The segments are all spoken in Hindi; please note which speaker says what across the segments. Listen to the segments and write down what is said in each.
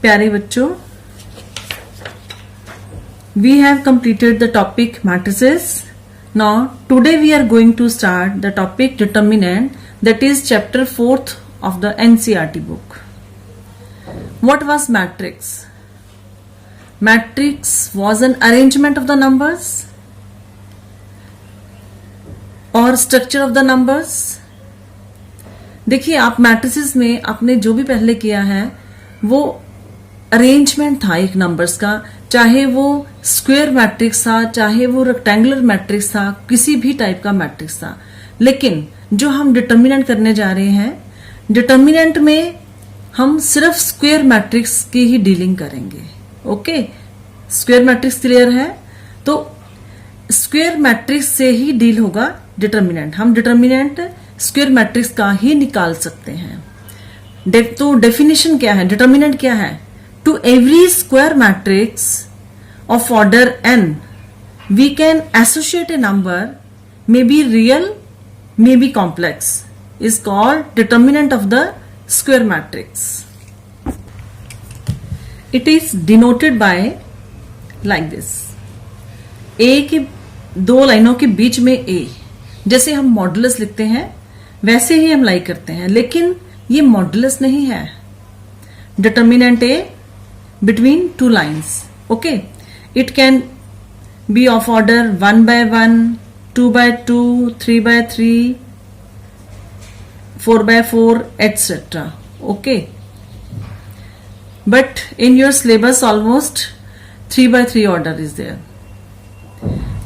Speaker 1: प्यारे बच्चों, we have completed the topic matrices. Now today we are going to start the topic determinant, that is chapter 4th of the NCERT book. What was matrix? Matrix was an arrangement of the numbers or structure of the numbers. देखिए, आप मैट्रिसेस में आपने जो भी पहले किया है वो अरेंजमेंट था एक नंबर्स का, चाहे वो स्क्वायर मैट्रिक्स था, चाहे वो रेक्टेंगुलर मैट्रिक्स था, किसी भी टाइप का मैट्रिक्स था। लेकिन जो हम डिटर्मिनेंट करने जा रहे हैं, डिटर्मिनेंट में हम सिर्फ स्क्वायर मैट्रिक्स की ही डीलिंग करेंगे। ओके, स्क्वायर मैट्रिक्स क्लियर है? तो स्क्वायर मैट्रिक्स से ही डील होगा डिटर्मिनेंट। हम डिटर्मिनेंट स्क्वायर मैट्रिक्स का ही निकाल सकते हैं। तो डेफिनेशन क्या है, डिटर्मिनेंट क्या है? To every square matrix of order n we can associate a number, may be real may be complex, is called determinant of the square matrix. It is denoted by like this. A की दो लाइनों के बीच में ए, जैसे हम मॉडुलस लिखते हैं वैसे ही हम लाइक करते हैं, लेकिन ये मॉडुलस नहीं है। Determinant A between two lines. Okay, it can be of order 1 by 1, 2 by 2, 3 by 3, 4 by 4, etc. Okay, but in your syllabus almost 3 by 3 order is there.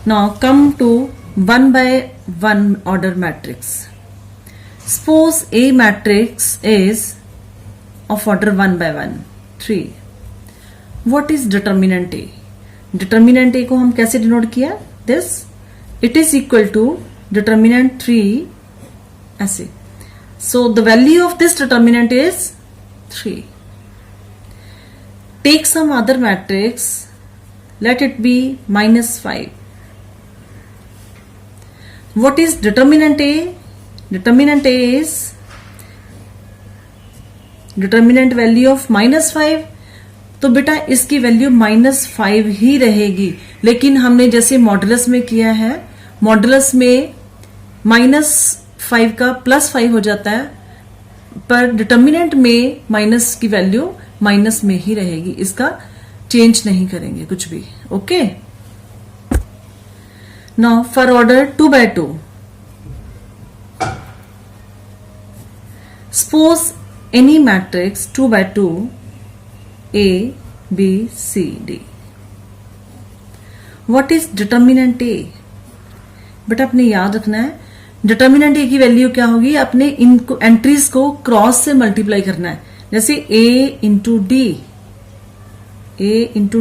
Speaker 1: Now come to 1 by 1 order matrix. Suppose A matrix is of order 1 by 1, 3. What is determinant A? Determinant A को हम कैसे डिनोट किया? This. It is equal to determinant 3 ऐसे. So the value of this determinant is 3. Take some other matrix. Let it be -5. What is determinant A? Determinant A is determinant value of -5. तो बेटा इसकी वैल्यू -5 ही रहेगी। लेकिन हमने जैसे मॉडुलस में किया है, मॉडुलस में -5 का +5 हो जाता है, पर डिटर्मिनेंट में माइनस की वैल्यू माइनस में ही रहेगी, इसका चेंज नहीं करेंगे कुछ भी। Okay, now for order 2 by 2, suppose any matrix 2 by 2 A, B, C, D. What is determinant A? बेटा अपने याद रखना है, डिटर्मिनेंट A की वैल्यू क्या होगी? अपने इनको एंट्रीज को क्रॉस से मल्टीप्लाई करना है। जैसे A into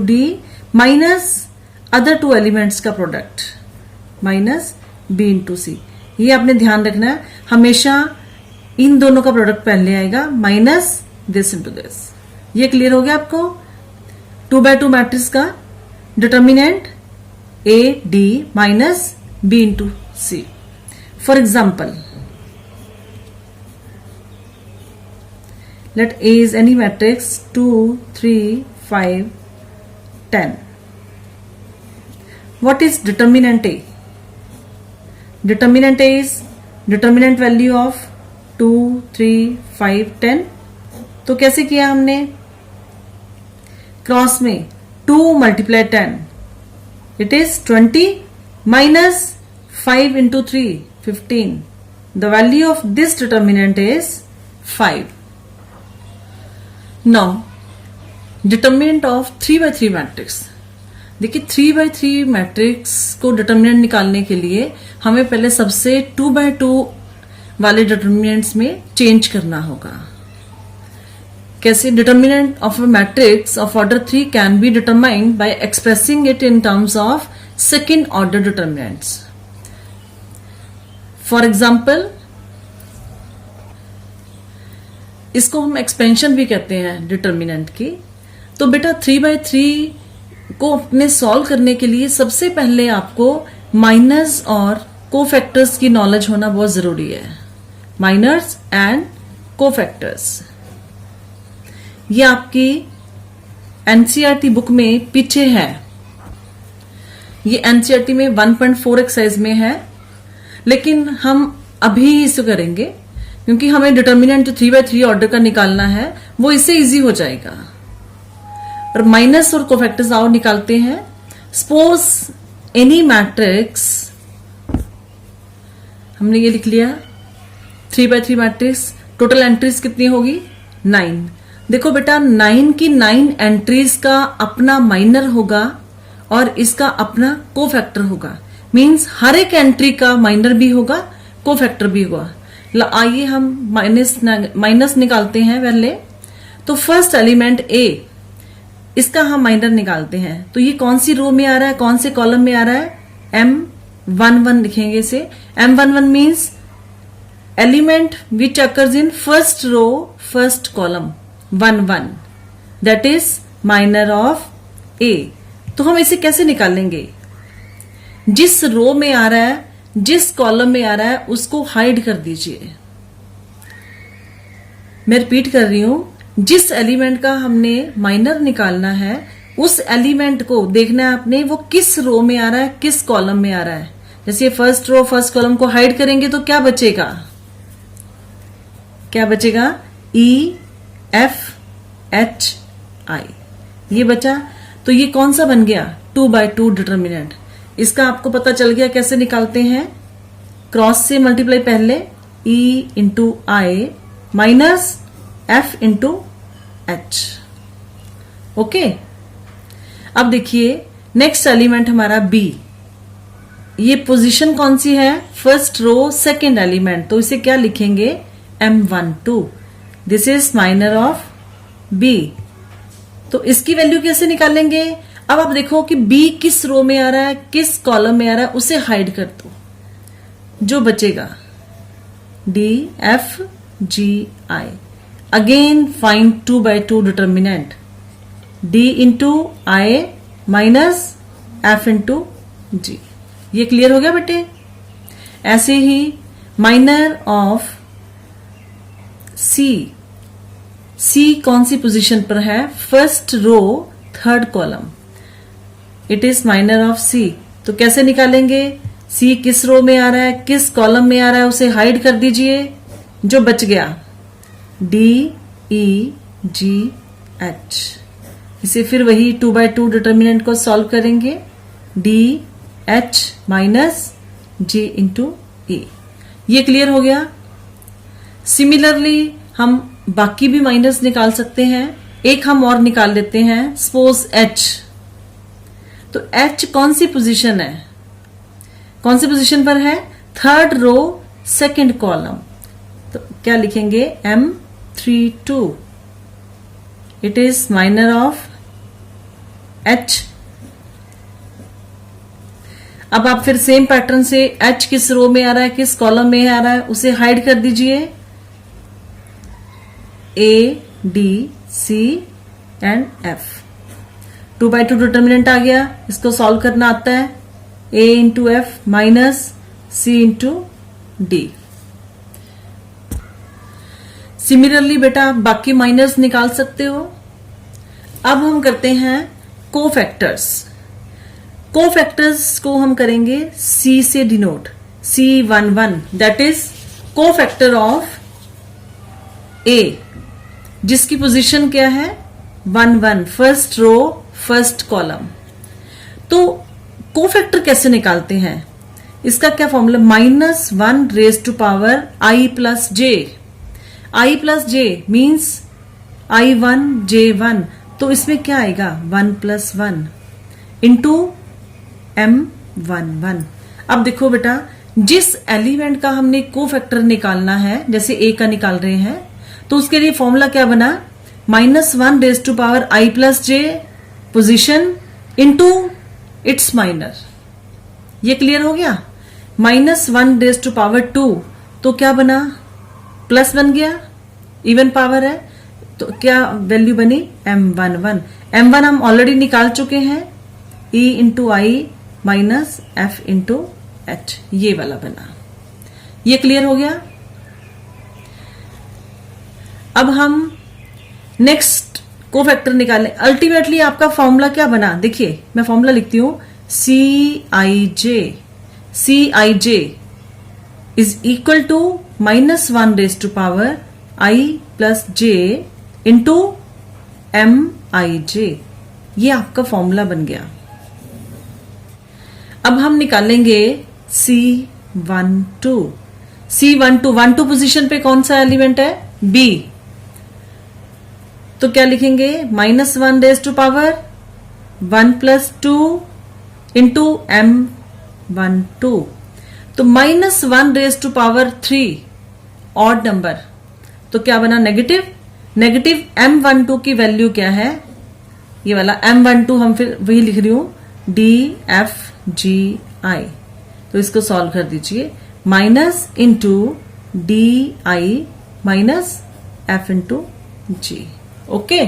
Speaker 1: D minus other two elements का प्रोडक्ट माइनस B इंटू सी। ये आपने ध्यान रखना है, हमेशा इन दोनों का प्रोडक्ट पहले आएगा, माइनस दिस इंटू दिस। ये क्लियर हो गया आपको? 2 by 2 मैट्रिक्स का determinant A D minus B into C. For example, let A is any matrix 2, 3, 5, 10. What is determinant A? Determinant A is determinant value of 2, 3, 5, 10. तो कैसे किया हमने? क्रॉस में 2 multiply 10, it is 20 minus 5 into 3, 15. The value of this determinant is 5. Now determinant of 3 by 3 matrix. देखिए 3 by 3 मैट्रिक्स को डिटर्मिनेंट निकालने के लिए हमें पहले सबसे 2 by 2 वाले डिटर्मिनेंट्स में चेंज करना होगा। कैसे? Determinant of a matrix of order 3 can be determined by expressing it in terms of second order determinants. For example, इसको हम एक्सपेंशन भी कहते हैं डिटर्मिनेंट की। तो बेटा 3 by 3 को अपने सॉल्व करने के लिए सबसे पहले आपको माइनस और कोफैक्टर्स की नॉलेज होना बहुत जरूरी है। माइनर्स एंड कोफैक्टर्स, ये आपकी एनसीईआरटी बुक में पीछे है। ये एनसीईआरटी में 1.4 एक्सरसाइज में है, लेकिन हम अभी इसे करेंगे क्योंकि हमें डिटर्मिनेंट जो 3/3 ऑर्डर का निकालना है वो इससे इजी हो जाएगा। और माइनस और कोफैक्टर्स और निकालते हैं। सपोज एनी मैट्रिक्स, हमने ये लिख लिया 3/3 मैट्रिक्स, टोटल एंट्रीज कितनी होगी 9। देखो बेटा 9 की 9 एंट्रीज का अपना माइनर होगा और इसका अपना कोफैक्टर होगा। मींस हर एक एंट्री का माइनर भी होगा, कोफैक्टर भी होगा। आइए हम माइनस निकालते हैं पहले। तो फर्स्ट एलिमेंट ए, इसका हम माइनर निकालते हैं। तो ये कौन सी रो में आ रहा है, कौन से कॉलम में आ रहा है, M11 लिखेंगे इसे। M11 means element which occurs in first row first column 11, that is minor of A. तो हम इसे कैसे निकालेंगे, जिस रो में आ रहा है, जिस कॉलम में आ रहा है उसको हाइड कर दीजिए। मैं रिपीट कर रही हूं, जिस एलिमेंट का हमने माइनर निकालना है उस एलिमेंट को देखना है आपने वो किस रो में आ रहा है, किस कॉलम में आ रहा है। जैसे फर्स्ट रो फर्स्ट कॉलम को हाइड करेंगे तो क्या बचेगा, क्या बचेगा, EFHI ये बचा। तो ये कौन सा बन गया, 2/2 डिटर्मिनेंट। इसका आपको पता चल गया कैसे निकालते हैं, क्रॉस से मल्टीप्लाई पहले, E into I minus F into H। Okay, अब देखिए नेक्स्ट एलिमेंट हमारा B। ये पोजीशन कौन सी है, फर्स्ट रो सेकेंड एलिमेंट, तो इसे क्या लिखेंगे, M12। This is minor of B। तो इसकी वैल्यू कैसे निकालेंगे। अब आप देखो कि B किस रो में आ रहा है, किस कॉलम में आ रहा है, उसे हाइड कर दो। जो बचेगा DFGI। Again find 2/2 determinant, D into I minus F into G। ये क्लियर हो गया बेटे। ऐसे ही माइनर ऑफ C कौन सी पोजीशन पर है, first row third column, it is minor of C। तो कैसे निकालेंगे, C किस रो में आ रहा है, किस कॉलम में आ रहा है, उसे हाइड कर दीजिए। जो बच गया DEGH। इसे फिर वही 2/2 डिटर्मिनेंट को सॉल्व करेंगे, DH minus G into E। ये क्लियर हो गया। सिमिलरली हम बाकी भी माइनस निकाल सकते हैं। एक हम और निकाल लेते हैं, सपोज H। तो H कौन सी पोजीशन है, कौन सी पोजीशन पर है, थर्ड रो सेकंड कॉलम। तो क्या लिखेंगे, M32। It is minor of H। अब आप फिर सेम पैटर्न से H किस रो में आ रहा है, किस कॉलम में आ रहा है, उसे हाइड कर दीजिए, A D C and F। 2/2 determinant आ गया, इसको सॉल्व करना आता है, A into F minus C into D। Similarly बेटा आप बाकी माइनस निकाल सकते हो। अब हम करते हैं कोफैक्टर्स। कोफैक्टर्स को हम करेंगे C से denote, C11 that is cofactor of A, जिसकी पोजीशन क्या है, 11 फर्स्ट रो फर्स्ट कॉलम। तो कोफैक्टर कैसे निकालते हैं, इसका क्या formula, -1 raise to power I plus J। I plus J means I1 J1। तो इसमें क्या आएगा, 1 + 1 इंटू M11। अब देखो बेटा, जिस एलिमेंट का हमने कोफैक्टर निकालना है, जैसे A का निकाल रहे हैं, तो उसके लिए फॉर्मूला क्या बना, -1 raise to power I plus J position into its minor. ये क्लियर हो गया। -1 रेज टू पावर 2, तो क्या बना, प्लस बन गया, इवन पावर है, तो क्या वैल्यू बनी, M11। M1 हम ऑलरेडी निकाल चुके हैं, E into I minus F into H, ये वाला बना। ये क्लियर हो गया। अब हम नेक्स्ट कोफैक्टर निकालें, अल्टीमेटली आपका फॉर्मूला क्या बना, देखिए मैं फॉर्मूला लिखती हूं, CIJ is equal to -1 raise to power I plus J into MIJ। ये आपका फॉर्मूला बन गया। अब हम निकालेंगे C12। 12 पोजीशन पे कौन सा एलिमेंट है, B। तो क्या लिखेंगे, -1 raise to power 1 plus 2 into M12। तो -1 raise to power 3 odd number, तो क्या बना, नेगेटिव M12 की वैल्यू क्या है, ये वाला M12 हम फिर वही लिख रही हूं, DFGI। तो इसको सॉल्व कर दीजिए, minus into DI minus F into G। Okay,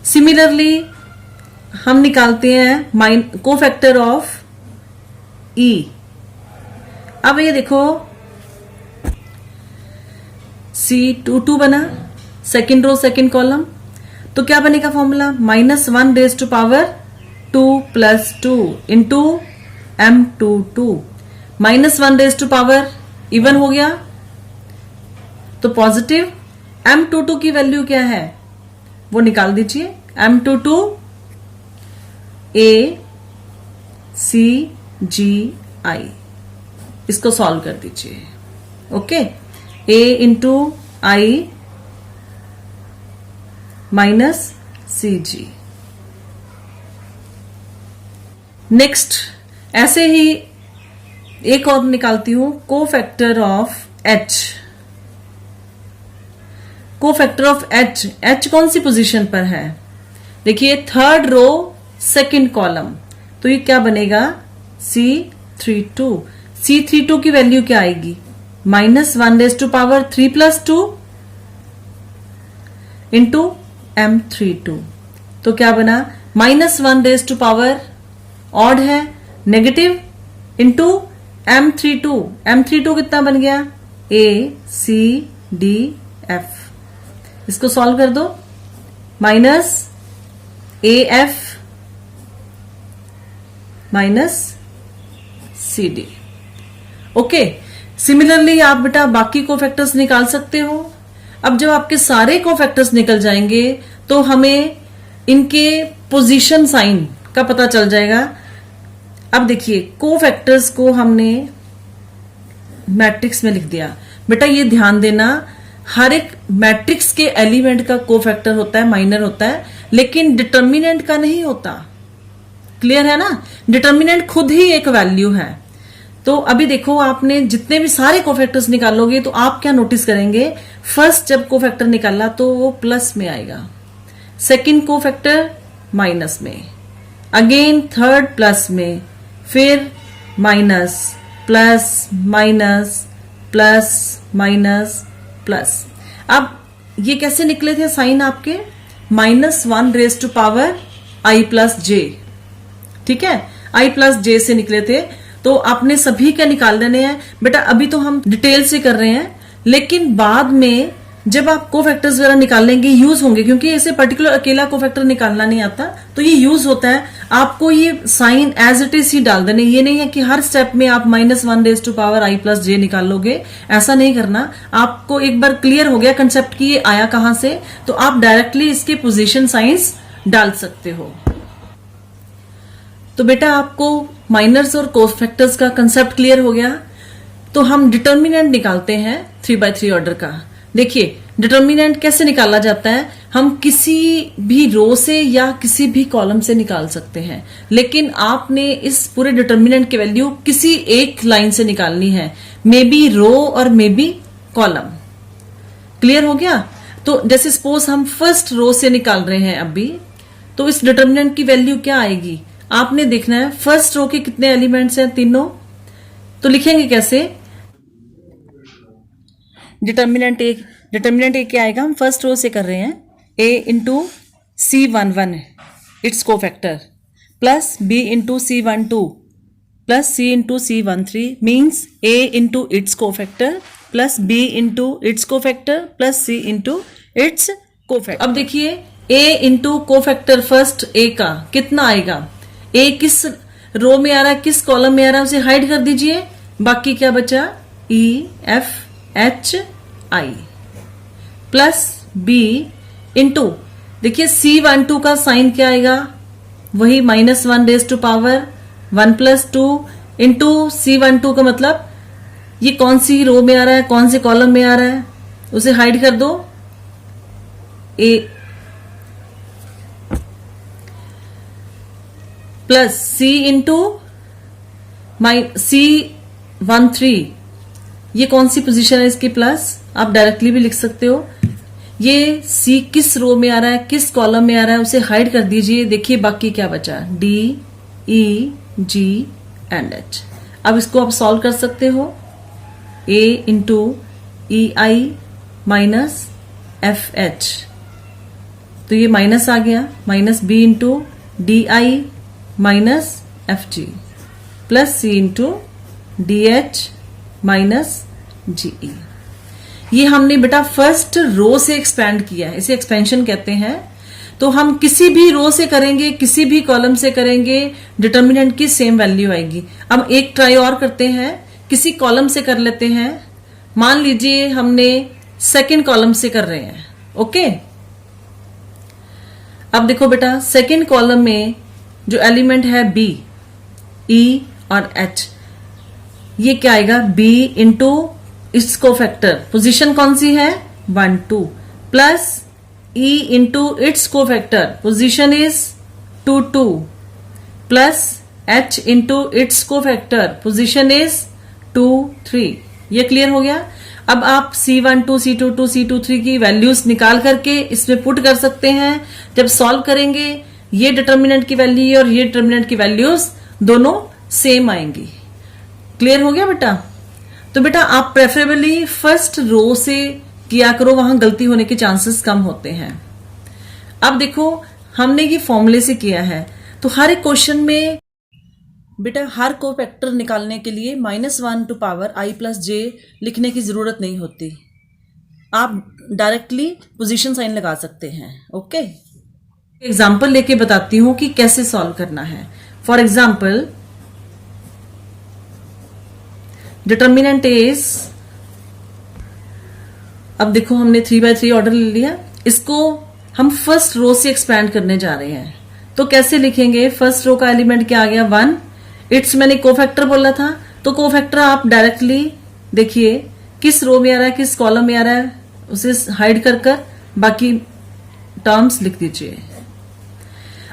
Speaker 1: similarly हम निकालते हैं कोफैक्टर ऑफ E। अब ये देखो C22 बना, सेकेंड रो सेकेंड कॉलम, तो क्या बनेगा formula, -1 raise to power 2 plus 2 into M22। -1 raise to power even हो गया, तो पॉजिटिव। M22 की वैल्यू क्या है वो निकाल दीजिए, M22 ACGI, इसको सॉल्व कर दीजिए। Okay, A into I minus CG। Next ऐसे ही एक और निकालती हूं, cofactor of H। Cofactor of H कौन सी पोजीशन पर है, देखिए थर्ड रो सेकंड कॉलम, तो ये क्या बनेगा, C32 की वैल्यू क्या आएगी, -1 raise to power 3 plus 2 into M32। तो क्या बना, -1 रेज टू पावर ऑड है, नेगेटिव इंटू M32 कितना बन गया, ACDF। इसको सॉल्व कर दो, minus AF minus CD। Okay, similarly आप बेटा बाकी कोफैक्टर्स निकाल सकते हो। अब जब आपके सारे कोफैक्टर्स निकल जाएंगे तो हमें इनके पोजीशन साइन का पता चल जाएगा। अब देखिए कोफैक्टर्स को हमने मैट्रिक्स में लिख दिया, बेटा ये ध्यान देना, हर एक मैट्रिक्स के एलिमेंट का कोफैक्टर होता है, माइनर होता है, लेकिन डिटर्मिनेंट का नहीं होता। क्लियर है ना, डिटर्मिनेंट खुद ही एक वैल्यू है। तो अभी देखो आपने जितने भी सारे कोफैक्टर्स निकालोगे तो आप क्या नोटिस करेंगे, फर्स्ट जब कोफैक्टर निकाला तो वो प्लस में आएगा, सेकंड कोफैक्टर माइनस में, अगेन थर्ड प्लस में, फिर minus plus minus plus minus plus. अब ये कैसे निकले थे साइन आपके, -1 raise to power I plus J, ठीक है, I प्लस J से निकले थे। तो आपने सभी का निकाल देने हैं बेटा, अभी तो हम डिटेल से कर रहे हैं, लेकिन बाद में जब आप कोफैक्टर्स वगैरह निकालेंगे यूज होंगे, क्योंकि ऐसे पर्टिकुलर अकेला कोफैक्टर निकालना नहीं आता, तो ये यूज होता है। आपको ये साइन एज इट इज ही डाल देने, ये नहीं है कि हर स्टेप में आप -1 raise to power I plus J निकालोगे, ऐसा नहीं करना। आपको एक बार क्लियर हो गया कंसेप्ट कि ये आया कहां से, तो आप डायरेक्टली इसके पोजीशन साइंस डाल सकते हो। तो बेटा आपको माइनर्स और कोफैक्टर्स का कंसेप्ट क्लियर हो गया। तो हम डिटर्मिनेंट निकालते हैं 3x3 ऑर्डर का। देखिए डिटर्मिनेंट कैसे निकाला जाता है, हम किसी भी रो से या किसी भी कॉलम से निकाल सकते हैं, लेकिन आपने इस पूरे डिटर्मिनेंट की वैल्यू किसी एक लाइन से निकालनी है, मे बी रो और मे बी कॉलम। क्लियर हो गया। तो जैसे सपोज हम फर्स्ट रो से निकाल रहे हैं अभी, तो इस डिटर्मिनेंट की वैल्यू क्या आएगी, आपने देखना है फर्स्ट रो के कितने एलिमेंट्स हैं, तीनों। तो लिखेंगे कैसे, डिटर्मिनेंट एक क्या आएगा, हम फर्स्ट रो से कर रहे हैं, A into C11 it's cofactor plus B into C12 plus C into C13 means A into its cofactor plus B into its cofactor plus C into its cofactor. अब देखिए a into cofactor first a का कितना आएगा, a किस रो में आ रहा है, किस कॉलम में आ रहा है, उसे हाइड कर दीजिए। बाकी क्या बचा, E F H I plus B into, देखिए C12 का साइन क्या आएगा, वही -1 raise to power 1 plus 2 into C12 का मतलब ये कौन सी रो में आ रहा है, कौन से कॉलम में आ रहा है, उसे हाइड कर दो। A plus C into C13, ये कौन सी पोजीशन है इसकी, प्लस आप डायरेक्टली भी लिख सकते हो। ये C किस रो में आ रहा है, किस कॉलम में आ रहा है, उसे हाइड कर दीजिए। देखिए बाकी क्या बचा, D E G and H। अब इसको आप सॉल्व कर सकते हो, A into E I minus F H, तो ये माइनस आ गया, minus B into D I minus F G plus C into D H minus G E। ये हमने बेटा फर्स्ट रो से एक्सपैंड किया है, इसे एक्सपेंशन कहते हैं। तो हम किसी भी रो से करेंगे, किसी भी कॉलम से करेंगे, डिटर्मिनेंट की सेम वैल्यू आएगी। अब एक ट्राई और करते हैं, किसी कॉलम से कर लेते हैं। मान लीजिए हमने सेकंड कॉलम से कर रहे हैं, ओके। अब देखो बेटा सेकंड कॉलम में जो एलिमेंट है B, E और H, ये क्या आएगा, B into its cofactor, position कौन सी है 1 2 plus E into its cofactor, position is 2 2 plus H into its cofactor, position is 2 3। ये क्लियर हो गया। अब आप C12 C22 C23 की वैल्यूज निकाल करके इसमें पुट कर सकते हैं। जब सॉल्व करेंगे ये डिटर्मिनेंट की वैल्यू और ये डिटर्मिनेंट की वैल्यूज दोनों सेम आएंगी। क्लियर हो गया बेटा। तो बेटा आप प्रेफरेबली फर्स्ट रो से किया करो, वहां गलती होने के चांसेस कम होते हैं। अब देखो हमने ये फॉर्मूले से किया है, तो हर एक क्वेश्चन में बेटा हर कोफैक्टर निकालने के लिए -1 to power I plus J लिखने की जरूरत नहीं होती, आप डायरेक्टली पोजीशन साइन लगा सकते हैं। ओके, एग्जाम्पल लेके बताती हूं कि कैसे सॉल्व करना है। फॉर एग्जाम्पल डिटर्मिनेंट इज, अब देखो हमने 3/3 ऑर्डर ले लिया, इसको हम फर्स्ट रो से एक्सपैंड करने जा रहे हैं। तो कैसे लिखेंगे, फर्स्ट रो का एलिमेंट क्या आ गया 1, इट्स मैंने कोफैक्टर बोला था, तो कोफैक्टर आप डायरेक्टली देखिए किस रो में आ रहा है, किस कॉलम में आ रहा है, उसे हाइड कर कर बाकी टर्म्स लिख दीजिए।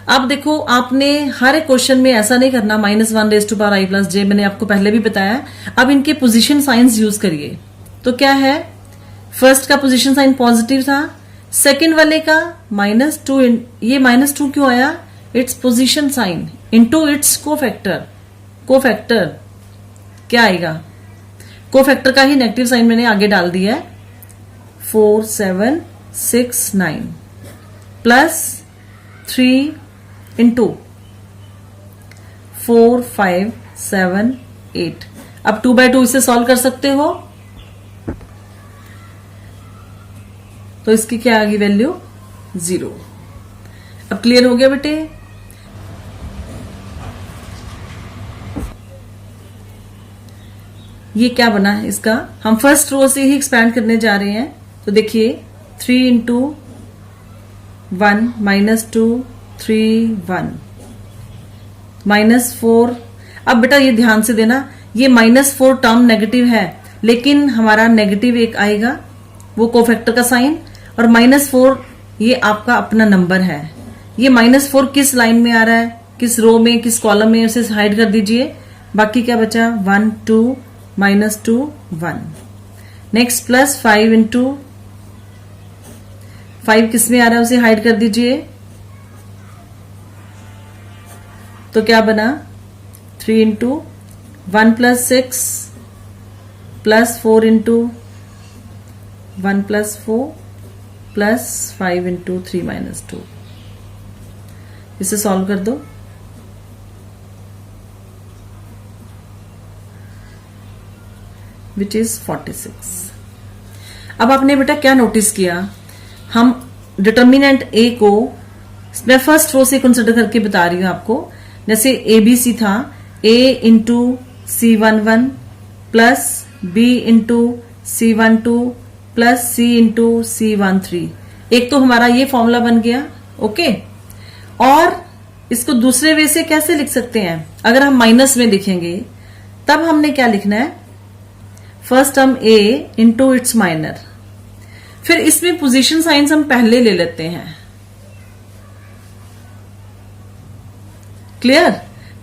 Speaker 1: अब देखो आपने हर एक क्वेश्चन में ऐसा नहीं करना -1 raise to power I plus J, मैंने आपको पहले भी बताया। अब इनके पोजीशन साइंस यूज करिए। तो क्या है, फर्स्ट का पोजीशन साइन पॉजिटिव था, सेकंड वाले का -2, ये -2 क्यों आया, it's position sign into its cofactor. Cofactor क्या आएगा, कोफैक्टर का ही नेगेटिव साइन मैंने आगे डाल दिया है, 4 7 6 9 प्लस 3 इंटू 4 5 7 8। अब 2/2 इसे सॉल्व कर सकते हो, तो इसकी क्या आ गई वैल्यू 0। अब क्लियर हो गया बेटे। ये क्या बना है इसका, हम फर्स्ट रो से ही एक्सपैंड करने जा रहे हैं। तो देखिए 3 इंटू 1 -2 3 1 -4। अब बेटा ये ध्यान से देना, ये -4 टर्म नेगेटिव है, लेकिन हमारा नेगेटिव एक आएगा वो कोफैक्टर का साइन, और -4 ये आपका अपना नंबर है। ये -4 किस लाइन में आ रहा है, किस रो में, किस कॉलम में, उसे हाइड कर दीजिए। बाकी क्या बचा 1 2 -2 1। नेक्स्ट प्लस 5 इंटू 5 किस में आ रहा है, उसे हाइड कर दीजिए। तो क्या बना 3 into 1 plus 6 plus 4 into 1 plus 4 plus 5 into 3 -2। इसे सॉल्व कर दो। Which is 46। अब आपने बेटा क्या नोटिस किया, हम डिटर्मिनेंट ए को मैं फर्स्ट रो से कंसिडर करके बता रही हूं आपको। जैसे ABC था A into C11 plus B into C12 plus C into C13। एक तो हमारा ये फॉर्मूला बन गया, ओके। और इसको दूसरे वे से कैसे लिख सकते हैं? अगर हम माइनस में लिखेंगे तब हमने क्या लिखना है? फर्स्ट हम A इंटू इट्स माइनर, फिर इसमें पोजीशन साइंस हम पहले ले लेते हैं। क्लियर?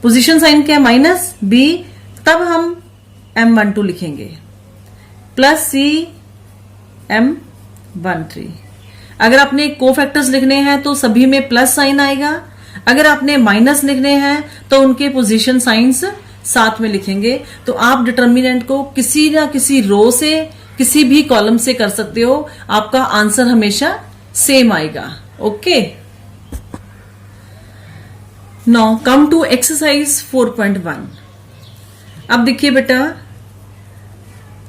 Speaker 1: पोजीशन साइन क्या है? माइनस B, तब हम M12 लिखेंगे प्लस C M13। अगर आपने कोफैक्टर्स लिखने हैं तो सभी में प्लस साइन आएगा। अगर आपने माइनस लिखने हैं तो उनके पोजीशन साइंस साथ में लिखेंगे। तो आप डिटर्मिनेंट को किसी ना किसी रो से, किसी भी कॉलम से कर सकते हो, आपका आंसर हमेशा सेम आएगा, okay. Now come to exercise 4.1। अब देखिए बेटा,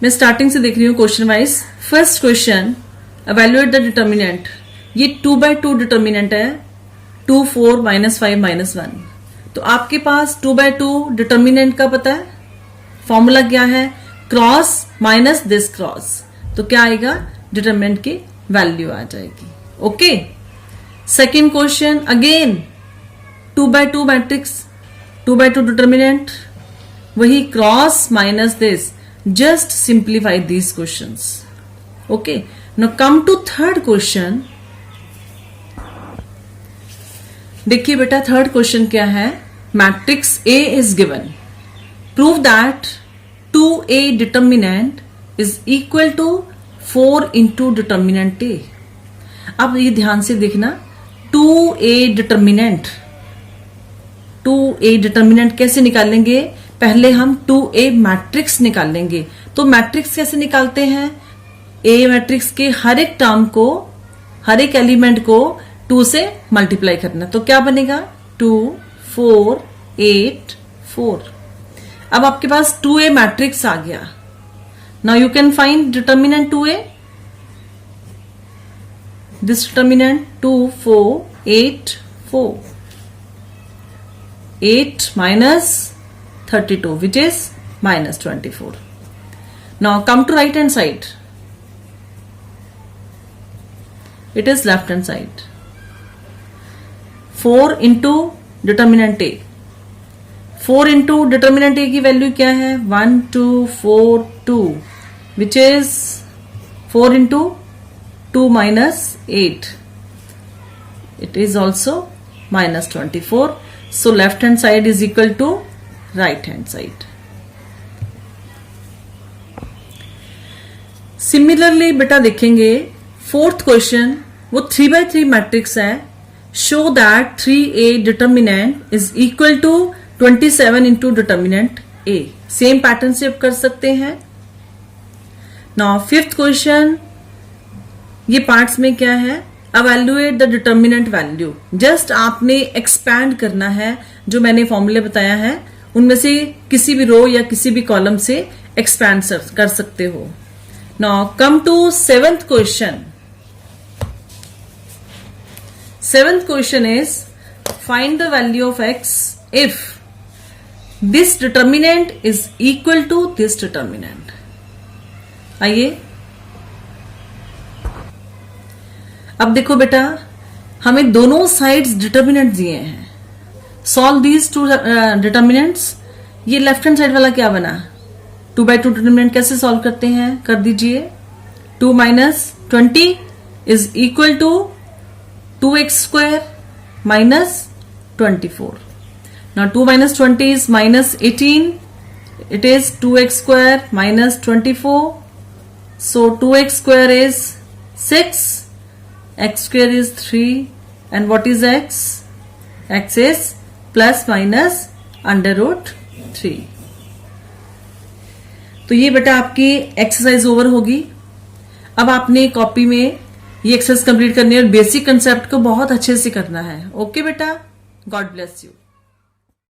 Speaker 1: मैं स्टार्टिंग से देख रही हूं question wise. First question, evaluate the determinant. ये 2/2 डिटर्मिनेंट है, 2 4 -5 -1। तो आपके पास 2/2 डिटर्मिनेंट का पता है, फॉर्मूला क्या है? Cross minus this cross. तो क्या आएगा? डिटर्मिनेंट की वैल्यू आ जाएगी, okay. Second question, again 2/2 matrix, 2/2 determinant, वही cross minus this. Just simplify these questions, okay. Now come to third question. देखिए बेटा, थर्ड क्वेश्चन क्या है? Matrix A is given, prove that 2A determinant is equal to 4 into determinant A। अब ये ध्यान से देखना, 2A डिटर्मिनेंट कैसे निकालेंगे? पहले हम 2A मैट्रिक्स निकालेंगे। तो मैट्रिक्स कैसे निकालते हैं? A मैट्रिक्स के हर एक टर्म को, हर एक एलिमेंट को 2 से मल्टीप्लाई करना। तो क्या बनेगा? 2 4 8 4। अब आपके पास 2A मैट्रिक्स आ गया। Now you can find determinant 2A। This determinant 2 4 8 4, 8 minus 32, which is minus 24. Now come to right hand side. It is left hand side. 4 into determinant A. 4 into determinant A की वैल्यू क्या है? 1 2 4 2, which is 4 into 2 minus 8. It is also minus 24. So left hand side is equal to right hand side. Similarly बेटा देखेंगे फोर्थ क्वेश्चन, वो 3/3 मैट्रिक्स है। Show that 3A determinant is equal to 27 into determinant A। Same pattern से आप कर सकते हैं। नाउ फिफ्थ क्वेश्चन, ये पार्ट्स में क्या है? evaluate the determinant value. Just आपने एक्सपैंड करना है, जो मैंने फॉर्मूले बताया है उनमें से किसी भी रो या किसी भी कॉलम से एक्सपैंड कर सकते हो। Now come to seventh question. Seventh question is find the value of x if this determinant is equal to this determinant. आइए अब देखो बेटा, हमें दोनों साइड्स डिटर्मिनेंट दिए हैं। Solve these two determinants. ये लेफ्ट हैंड साइड वाला क्या बना? 2/2 डिटर्मिनेंट कैसे सॉल्व करते हैं? कर दीजिए। 2 minus 20 is equal to 2x square minus 24. Now 2 minus 20 is minus 18. It is 2x square minus 24. So 2x square is 6. X square is 3. And what is x? X is plus minus under root 3. तो ये बेटा आपकी एक्सरसाइज ओवर होगी। अब आपने कॉपी में ये एक्सरसाइज कंप्लीट करनी है और बेसिक कंसेप्ट को बहुत अच्छे से करना है। ओके बेटा, गॉड ब्लेस यू।